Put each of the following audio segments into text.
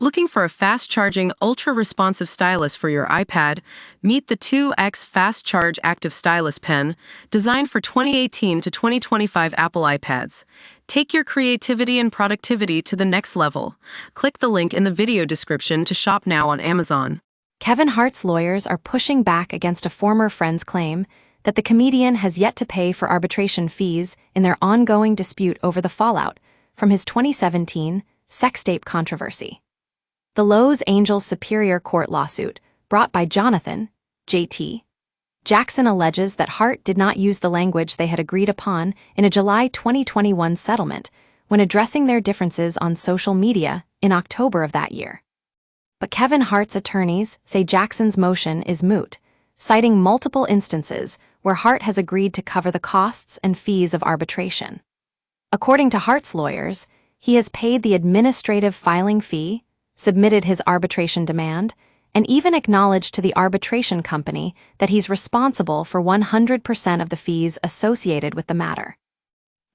Looking for a fast-charging, ultra-responsive stylus for your iPad? Meet the 2X Fast Charge Active Stylus Pen, designed for 2018 to 2025 Apple iPads. Take your creativity and productivity to the next level. Click the link in the video description to shop now on Amazon. Kevin Hart's lawyers are pushing back against a former friend's claim that the comedian has yet to pay for arbitration fees in their ongoing dispute over the fallout from his 2017 sex tape controversy. The Los Angeles Superior Court lawsuit, brought by Jonathan, JT. Jackson, alleges that Hart did not use the language they had agreed upon in a July 2021 settlement when addressing their differences on social media in October of that year. But Kevin Hart's attorneys say Jackson's motion is moot, citing multiple instances where Hart has agreed to cover the costs and fees of arbitration. According to Hart's lawyers, he has paid the administrative filing fee, submitted his arbitration demand, and even acknowledged to the arbitration company that he's responsible for 100% of the fees associated with the matter.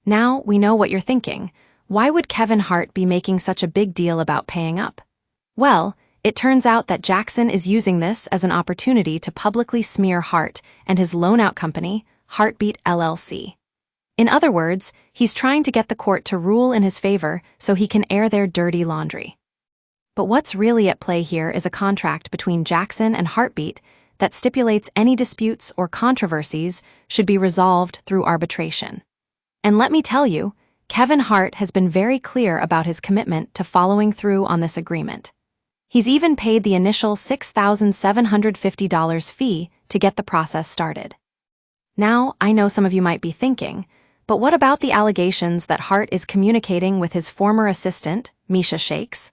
Now we know what you're thinking. Why would Kevin Hart be making such a big deal about paying up? Well, it turns out that Jackson is using this as an opportunity to publicly smear Hart and his loan-out company, Hartbeat LLC. In other words, he's trying to get the court to rule in his favor so he can air their dirty laundry. But what's really at play here is a contract between Jackson and Hartbeat that stipulates any disputes or controversies should be resolved through arbitration. And let me tell you, Kevin Hart has been very clear about his commitment to following through on this agreement. He's even paid the initial $6,750 fee to get the process started. Now, I know some of you might be thinking, but what about the allegations that Hart is communicating with his former assistant, Misha Shakes?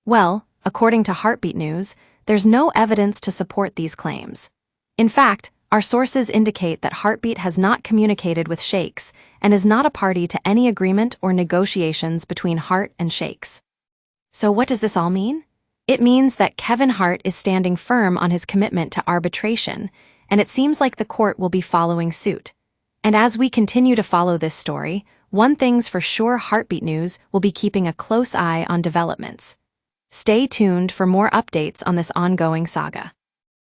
Well, according to Hartbeat News, there's no evidence to support these claims. In fact, our sources indicate that Hartbeat has not communicated with Shakes and is not a party to any agreement or negotiations between Hart and Shakes. So what does this all mean? It means that Kevin Hart is standing firm on his commitment to arbitration, and it seems like the court will be following suit. And as we continue to follow this story, one thing's for sure: Hartbeat News will be keeping a close eye on developments. Stay tuned for more updates on this ongoing saga.